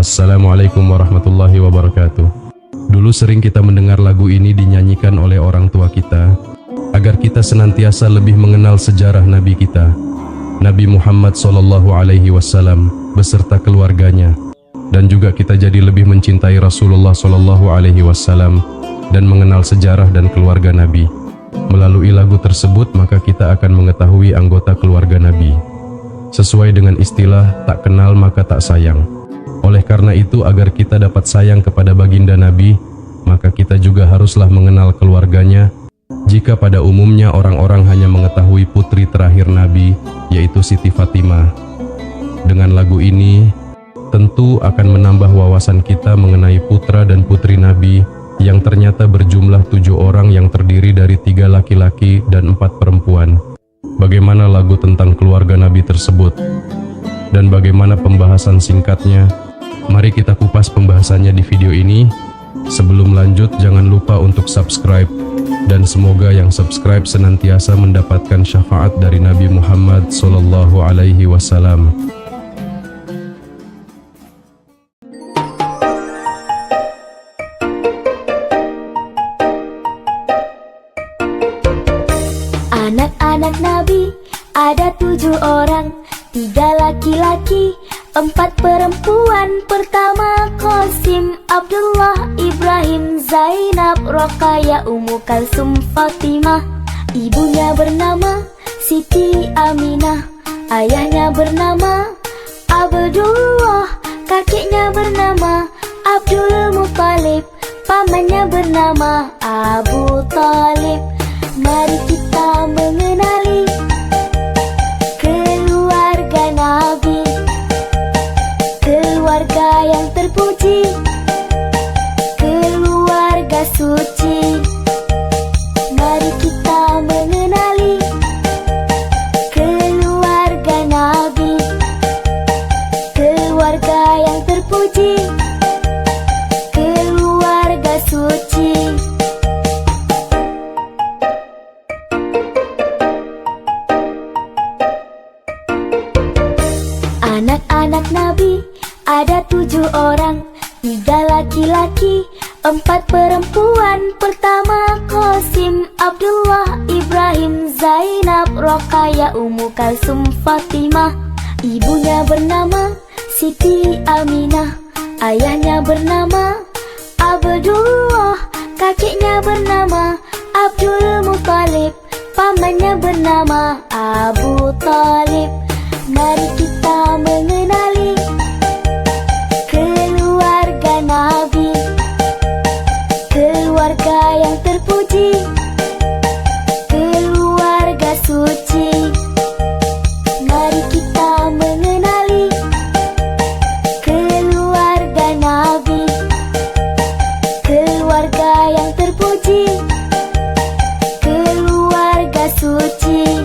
Assalamualaikum warahmatullahi wabarakatuh. Dulu sering kita mendengar lagu ini dinyanyikan oleh orang tua kita agar kita senantiasa lebih mengenal sejarah Nabi kita, Nabi Muhammad SAW beserta keluarganya, dan juga kita jadi lebih mencintai Rasulullah SAW dan mengenal sejarah dan keluarga Nabi. Melalui lagu tersebut maka kita akan mengetahui anggota keluarga Nabi. Sesuai dengan istilah tak kenal maka tak sayang. Oleh karena itu, agar kita dapat sayang kepada baginda Nabi, maka kita juga haruslah mengenal keluarganya. Jika pada umumnya orang-orang hanya mengetahui putri terakhir Nabi, yaitu Siti Fatimah. Dengan lagu ini, tentu akan menambah wawasan kita mengenai putra dan putri Nabi yang ternyata berjumlah 7 orang yang terdiri dari 3 laki-laki dan 4 perempuan. Bagaimana lagu tentang keluarga Nabi tersebut? Dan bagaimana pembahasan singkatnya? Mari kita kupas pembahasannya di video ini. Sebelum lanjut, jangan lupa untuk subscribe. Dan semoga yang subscribe senantiasa mendapatkan syafaat dari Nabi Muhammad SAW. Anak-anak Nabi ada 7 orang, 3 laki-laki, 4 perempuan. Pertama Qasim, Abdullah, Ibrahim, Zainab, Roqayah, Ummu Kalsum, Fatimah. Ibunya bernama Siti Aminah, ayahnya bernama Abdullah, kakeknya bernama Abdul Muthalib, pamannya bernama Abu Talib. Mari kita mengenali keluarga Nabi, keluarga yang terpuji, keluarga suci. Mari kita mengenali keluarga Nabi, keluarga yang terpuji, keluarga suci. Anak-anak Nabi ada 7 orang, 3 laki-laki, 4 perempuan. Pertama Qasim, Abdullah, Ibrahim, Zainab, Roqayah, Ummu Kalsum, Fatimah. Ibunya bernama Siti Aminah, ayahnya bernama Abdullah, kakeknya bernama Abdul Muthalib, pamannya bernama Abu Talib. Mari kita mengenali keluarga Nabi, keluarga yang terpuji, keluarga suci. Mari kita mengenali keluarga Nabi, keluarga yang terpuji, keluarga suci.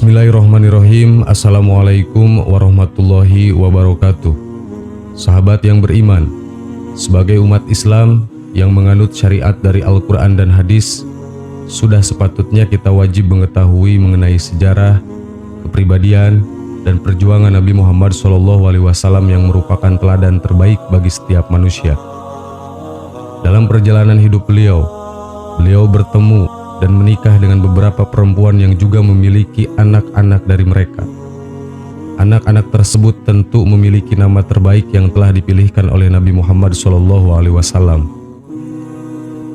Bismillahirrahmanirrahim. Assalamualaikum warahmatullahi wabarakatuh. Sahabat yang beriman, sebagai umat Islam yang menganut syariat dari Al-Quran dan hadis, sudah sepatutnya kita wajib mengetahui mengenai sejarah, kepribadian, dan perjuangan Nabi Muhammad SAW yang merupakan teladan terbaik bagi setiap manusia. Dalam perjalanan hidup beliau bertemu dan menikah dengan beberapa perempuan yang juga memiliki anak-anak dari mereka. Anak-anak tersebut tentu memiliki nama terbaik yang telah dipilihkan oleh Nabi Muhammad SAW.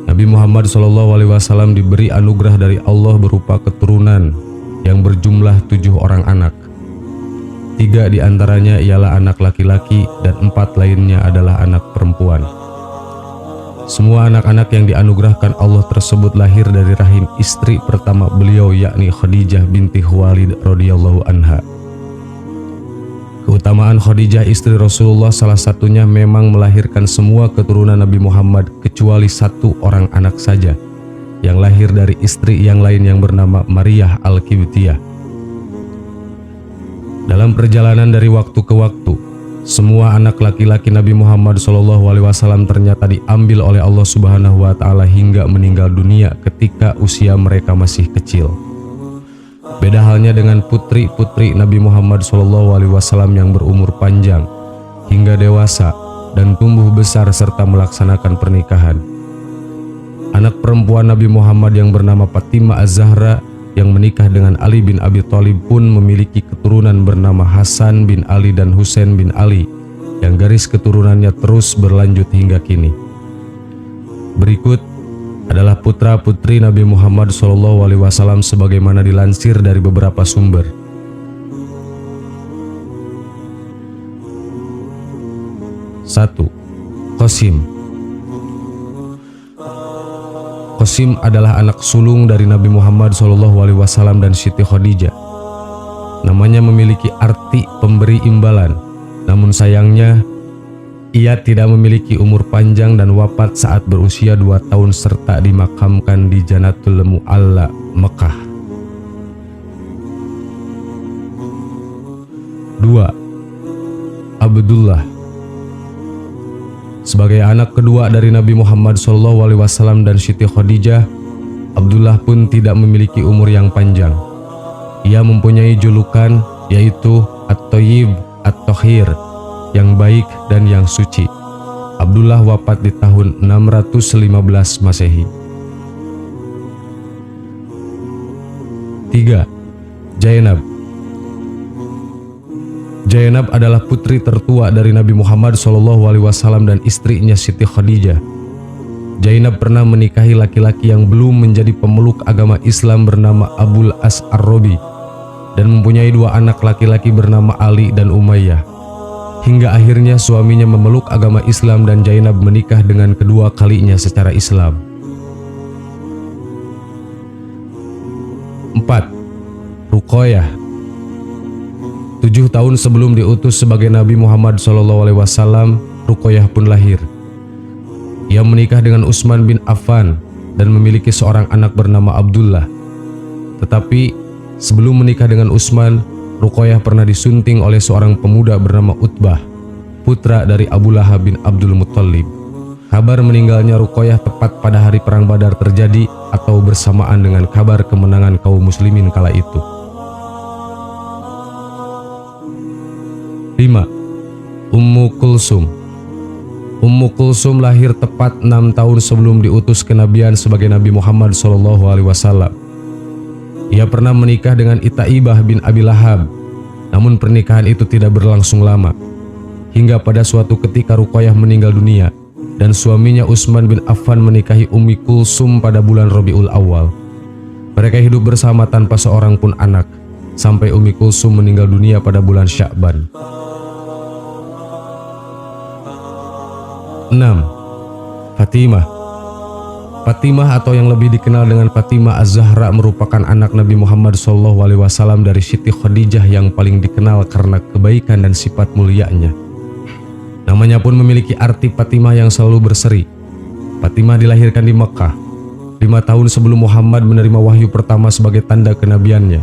Nabi Muhammad SAW diberi anugerah dari Allah berupa keturunan yang berjumlah 7 orang anak. 3 diantaranya ialah anak laki-laki dan 4 lainnya adalah anak perempuan. Semua anak-anak yang dianugerahkan Allah tersebut lahir dari rahim istri pertama beliau, yakni Khadijah binti Khuwailid radhiyallahu anha. Keutamaan Khadijah istri Rasulullah salah satunya memang melahirkan semua keturunan Nabi Muhammad kecuali satu orang anak saja yang lahir dari istri yang lain yang bernama Maryah Al-Qibtiyah. Dalam perjalanan dari waktu ke waktu, semua anak laki-laki Nabi Muhammad SAW ternyata diambil oleh Allah Subhanahu wa Ta'ala hingga meninggal dunia ketika usia mereka masih kecil. Beda halnya dengan putri-putri Nabi Muhammad SAW yang berumur panjang hingga dewasa dan tumbuh besar serta melaksanakan pernikahan. Anak perempuan Nabi Muhammad yang bernama Fatimah Az-Zahra yang menikah dengan Ali bin Abi Thalib pun memiliki keturunan bernama Hasan bin Ali dan Husain bin Ali yang garis keturunannya terus berlanjut hingga kini. Berikut adalah putra-putri Nabi Muhammad SAW sebagaimana dilansir dari beberapa sumber. 1. Qasim. Qasim adalah anak sulung dari Nabi Muhammad SAW dan Siti Khadijah. Namanya memiliki arti pemberi imbalan, namun sayangnya ia tidak memiliki umur panjang dan wafat saat berusia 2 tahun serta dimakamkan di Janatul Mu'alla, Mekah. 2. Abdullah. Sebagai anak kedua dari Nabi Muhammad SAW dan Siti Khadijah, Abdullah pun tidak memiliki umur yang panjang. Ia mempunyai julukan yaitu At-Thayyib At-Thahir, yang baik dan yang suci. Abdullah wafat di tahun 615 Masehi. 3. Zainab. Zainab adalah putri tertua dari Nabi Muhammad SAW dan istrinya Siti Khadijah. Zainab pernah menikahi laki-laki yang belum menjadi pemeluk agama Islam bernama Abul As Ar-Rabi dan mempunyai 2 anak laki-laki bernama Ali dan Umayyah. Hingga akhirnya suaminya memeluk agama Islam dan Zainab menikah dengan kedua kalinya secara Islam. 4. Ruqayyah. 7 tahun sebelum diutus sebagai Nabi Muhammad SAW, Ruqayyah pun lahir. Ia menikah dengan Utsman bin Affan dan memiliki seorang anak bernama Abdullah. Tetapi sebelum menikah dengan Utsman, Ruqayyah pernah disunting oleh seorang pemuda bernama Utbah, putra dari Abu Lahab bin Abdul Muttalib. Kabar meninggalnya Ruqayyah tepat pada hari Perang Badar terjadi atau bersamaan dengan kabar kemenangan kaum muslimin kala itu. 5. Ummu Kulsum. Ummu Kulsum lahir tepat 6 tahun sebelum diutus kenabian sebagai Nabi Muhammad SAW. Ia pernah menikah dengan Itaibah bin Abi Lahab, namun pernikahan itu tidak berlangsung lama. Hingga pada suatu ketika Ruqayyah meninggal dunia dan suaminya Utsman bin Affan menikahi Ummi Kulsum pada bulan Rabiul Awal. Mereka hidup bersama tanpa seorang pun anak sampai Ummi Kulsum meninggal dunia pada bulan Sya'ban. 6. Fatimah. Fatimah atau yang lebih dikenal dengan Fatimah Az-Zahra merupakan anak Nabi Muhammad SAW dari Siti Khadijah yang paling dikenal karena kebaikan dan sifat mulianya. Namanya pun memiliki arti Fatimah yang selalu berseri. Fatimah dilahirkan di Mekah 5 tahun sebelum Muhammad menerima wahyu pertama sebagai tanda kenabiannya.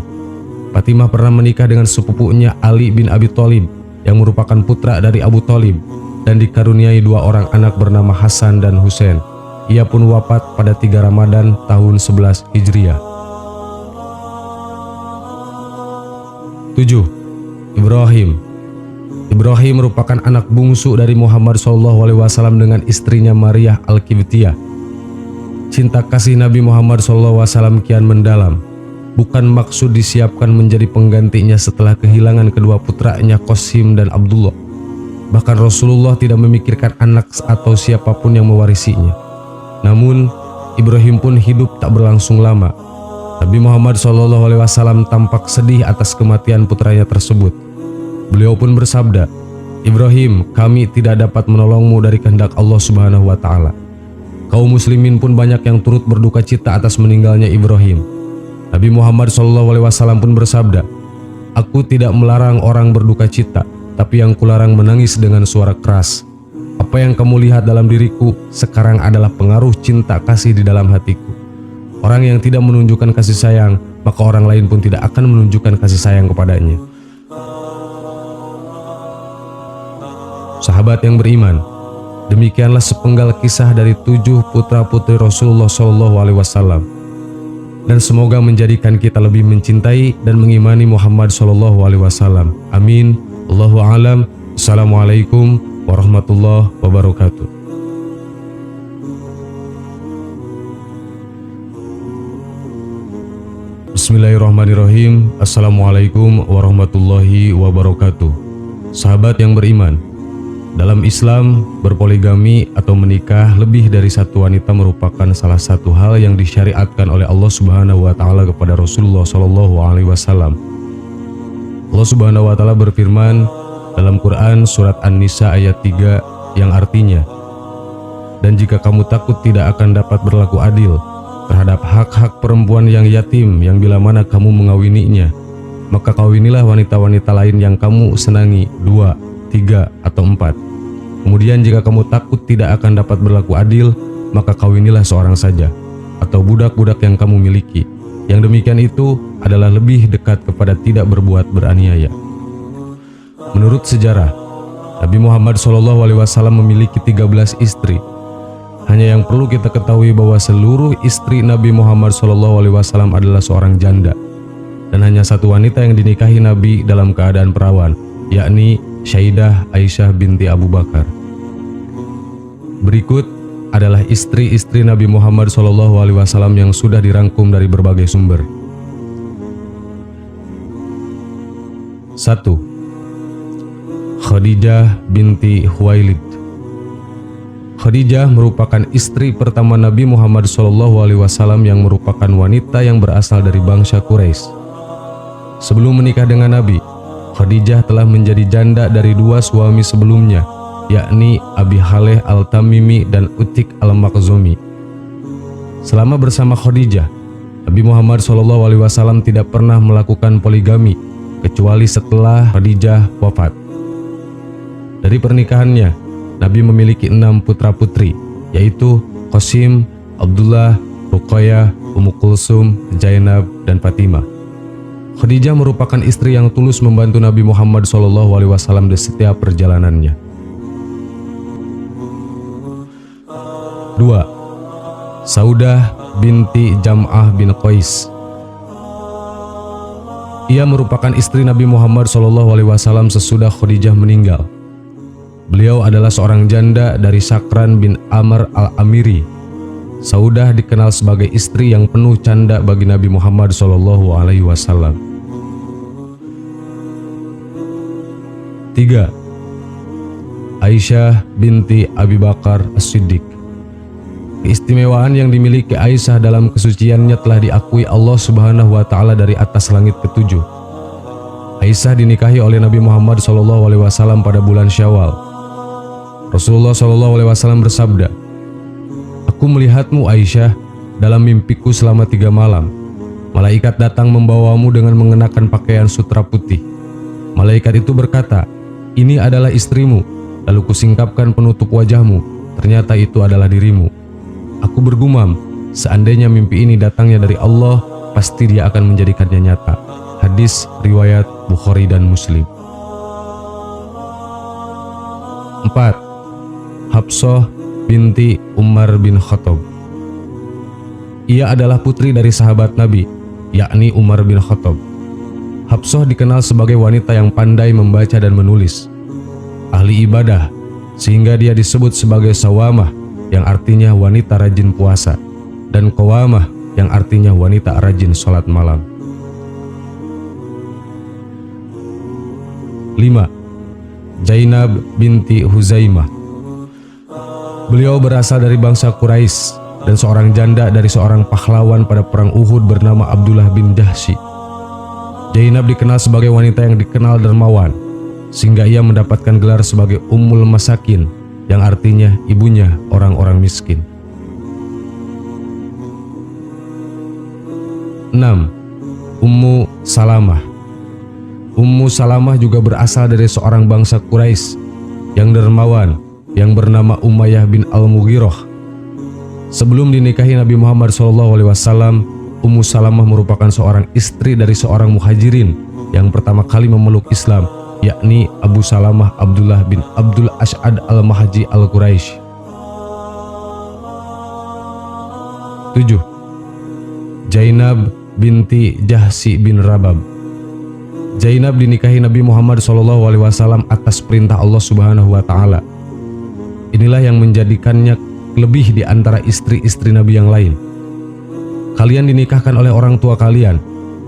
Fatimah pernah menikah dengan sepupunya Ali bin Abi Thalib yang merupakan putra dari Abu Thalib dan dikaruniai 2 orang anak bernama Hasan dan Husain. Ia pun wafat pada 3 Ramadan tahun 11 Hijriah. 7. Ibrahim. Ibrahim merupakan anak bungsu dari Muhammad SAW dengan istrinya Maryah Al-Qibtiyah. Cinta kasih Nabi Muhammad SAW kian mendalam. Bukan maksud disiapkan menjadi penggantinya setelah kehilangan kedua putranya Qasim dan Abdullah. Bahkan Rasulullah tidak memikirkan anak atau siapapun yang mewarisinya. Namun, Ibrahim pun hidup tak berlangsung lama. Nabi Muhammad SAW tampak sedih atas kematian putranya tersebut. Beliau pun bersabda, "Ibrahim, kami tidak dapat menolongmu dari kehendak Allah Subhanahu wa Ta'ala." Kaum muslimin pun banyak yang turut berduka cita atas meninggalnya Ibrahim. Nabi Muhammad SAW pun bersabda, "Aku tidak melarang orang berduka cita, tapi yang kularang menangis dengan suara keras. Apa yang kamu lihat dalam diriku sekarang adalah pengaruh cinta kasih di dalam hatiku. Orang yang tidak menunjukkan kasih sayang, maka orang lain pun tidak akan menunjukkan kasih sayang kepadanya. Sahabat yang beriman, demikianlah sepenggal kisah dari 7 putra-putri Rasulullah SAW. Dan semoga menjadikan kita lebih mencintai dan mengimani Muhammad SAW. Amin. Allahu a'lam. Assalamualaikum warahmatullahi wabarakatuh. Bismillahirrahmanirrahim. Assalamualaikum warahmatullahi wabarakatuh. Sahabat yang beriman, dalam Islam, berpoligami atau menikah lebih dari satu wanita merupakan salah satu hal yang disyariatkan oleh Allah Subhanahu wa taala kepada Rasulullah SAW. Allah Subhanahu wa taala berfirman dalam Quran surat An-Nisa ayat 3 yang artinya, "Dan jika kamu takut tidak akan dapat berlaku adil terhadap hak-hak perempuan yang yatim yang bila mana kamu mengawininya, maka kawinilah wanita-wanita lain yang kamu senangi, 2, 3, atau 4. Kemudian jika kamu takut tidak akan dapat berlaku adil, maka kawinilah seorang saja, atau budak-budak yang kamu miliki. Yang demikian itu adalah lebih dekat kepada tidak berbuat beraniaya." Menurut sejarah, Nabi Muhammad SAW memiliki 13 istri. Hanya yang perlu kita ketahui bahwa seluruh istri Nabi Muhammad SAW adalah seorang janda, dan hanya satu wanita yang dinikahi Nabi dalam keadaan perawan, yakni Sayyidah Aisyah binti Abu Bakar. Berikut adalah istri-istri Nabi Muhammad SAW yang sudah dirangkum dari berbagai sumber. 1. Khadijah binti Khuwailid. Khadijah merupakan istri pertama Nabi Muhammad SAW yang merupakan wanita yang berasal dari bangsa Quraisy. Sebelum menikah dengan Nabi, Khadijah telah menjadi janda dari 2 suami sebelumnya, yakni Abi Haleh Al-Tamimi dan Utik Al-Makhzumi. Selama bersama Khadijah, Nabi Muhammad SAW tidak pernah melakukan poligami kecuali setelah Khadijah wafat. Dari pernikahannya, Nabi memiliki 6 putra-putri, yaitu Qasim, Abdullah, Ruqayyah, Ummu Kulsum, Zainab, dan Fatimah. Khadijah merupakan istri yang tulus membantu Nabi Muhammad SAW di setiap perjalanannya. 2. Saudah binti Jam'ah bin Qais. Ia merupakan istri Nabi Muhammad SAW sesudah Khadijah meninggal. Beliau adalah seorang janda dari Sakran bin Amr al-Amiri. Saudah dikenal sebagai istri yang penuh canda bagi Nabi Muhammad SAW. 3. Aisyah binti Abi Bakar As-Siddiq. Keistimewaan yang dimiliki Aisyah dalam kesuciannya telah diakui Allah Subhanahu wa taala dari atas langit ke-7. Aisyah dinikahi oleh Nabi Muhammad SAW pada bulan Syawal. Rasulullah SAW bersabda, "Aku melihatmu Aisyah dalam mimpiku selama 3 malam. Malaikat datang membawamu dengan mengenakan pakaian sutra putih. Malaikat itu berkata, 'Ini adalah istrimu.' Lalu kusingkapkan penutup wajahmu, ternyata itu adalah dirimu. Aku bergumam, seandainya mimpi ini datangnya dari Allah, pasti Dia akan menjadikannya nyata." Hadis riwayat Bukhari dan Muslim. 4. Hafsah binti Umar bin Khattab. Ia adalah putri dari sahabat Nabi, yakni Umar bin Khattab. Hafsah dikenal sebagai wanita yang pandai membaca dan menulis, ahli ibadah, sehingga dia disebut sebagai sawamah, yang artinya wanita rajin puasa, dan qawamah, yang artinya wanita rajin sholat malam. 5. Zainab binti Huzaimah. Beliau berasal dari bangsa Quraisy dan seorang janda dari seorang pahlawan pada perang Uhud bernama Abdullah bin Jahsy. Zainab dikenal sebagai wanita yang dikenal dermawan, sehingga ia mendapatkan gelar sebagai Ummul Masakin, yang artinya ibunya orang-orang miskin. 6. Ummu Salamah. Ummu Salamah juga berasal dari seorang bangsa Quraisy yang dermawan yang bernama Umayyah bin Al-Mughirah. Sebelum dinikahi Nabi Muhammad SAW, Ummu Salamah merupakan seorang istri dari seorang muhajirin yang pertama kali memeluk Islam, yakni Abu Salamah Abdullah bin Abdul Ash'ad al-Mahji al-Quraisy. 7. Zainab binti Jahsi bin Rabab. Zainab dinikahi Nabi Muhammad SAW atas perintah Allah Subhanahu wa Ta'ala. Inilah yang menjadikannya lebih di antara istri-istri Nabi yang lain. Kalian dinikahkan oleh orang tua kalian,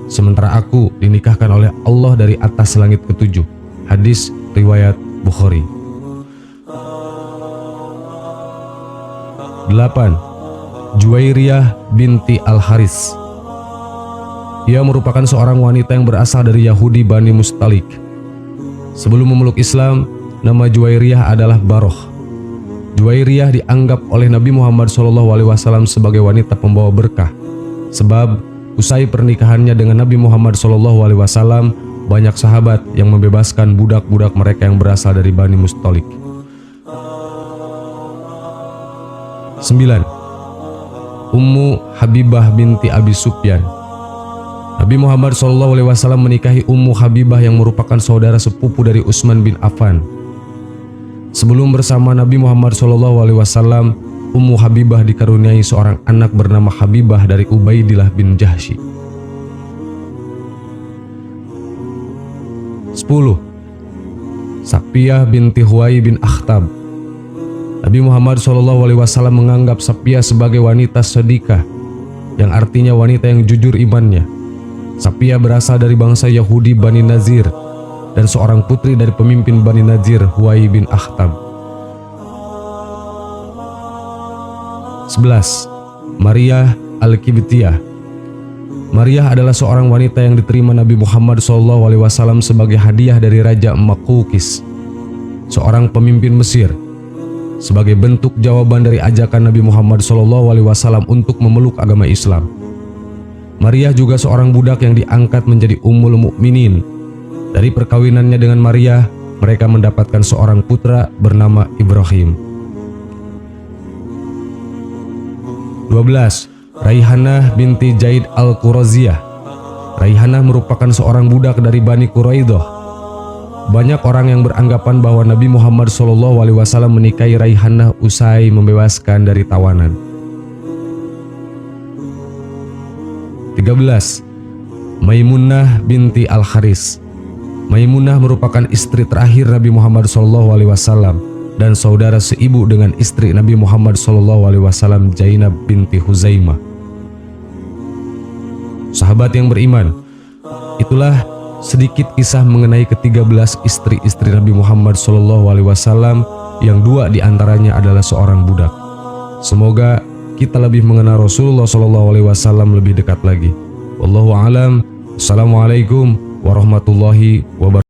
sementara aku dinikahkan oleh Allah dari atas langit ketujuh. Hadis riwayat Bukhari. 8. Juwairiyah binti Al-Haris. Ia merupakan seorang wanita yang berasal dari Yahudi Bani Mustalik. Sebelum memeluk Islam, nama Juwairiyah adalah Baroh. Juwairiyah dianggap oleh Nabi Muhammad SAW sebagai wanita pembawa berkah, sebab usai pernikahannya dengan Nabi Muhammad SAW, banyak sahabat yang membebaskan budak-budak mereka yang berasal dari Bani Mustalik. 9. Ummu Habibah binti Abi Sufyan. Nabi Muhammad SAW menikahi Ummu Habibah yang merupakan saudara sepupu dari Utsman bin Affan. Sebelum bersama Nabi Muhammad SAW, Ummu Habibah dikaruniai seorang anak bernama Habibah dari Ubaidillah bin Jahsy. 10. Safiyah binti Huwai bin Akhtab. Nabi Muhammad SAW menganggap Safiyah sebagai wanita sedikah, yang artinya wanita yang jujur imannya. Safiyah berasal dari bangsa Yahudi Bani Nazir dan seorang putri dari pemimpin Bani Nazir Huwai bin Akhtab. 11. Maryah Al-Qibtiyah. Maryah adalah seorang wanita yang diterima Nabi Muhammad SAW sebagai hadiah dari Raja Makukis, seorang pemimpin Mesir, sebagai bentuk jawaban dari ajakan Nabi Muhammad SAW untuk memeluk agama Islam. Maryah juga seorang budak yang diangkat menjadi Ummul Mukminin. Dari perkawinannya dengan Maryah, mereka mendapatkan seorang putra bernama Ibrahim. 12. Raihanah binti Zaid Al-Quraziyah. Raihanah merupakan seorang budak dari Bani Quraidah. Banyak orang yang beranggapan bahwa Nabi Muhammad SAW menikahi Raihanah usai membebaskan dari tawanan. 13. Maimunah binti Al-Haris. Maimunah merupakan istri terakhir Nabi Muhammad SAW dan saudara seibu dengan istri Nabi Muhammad SAW, Zainab binti Huzaimah. Sahabat yang beriman, itulah sedikit kisah mengenai ke-13 istri-istri Nabi Muhammad SAW yang 2 diantaranya adalah seorang budak. Semoga kita lebih mengenal Rasulullah SAW lebih dekat lagi. Wallahu a'lam. Assalamualaikum warahmatullahi wabarakatuh.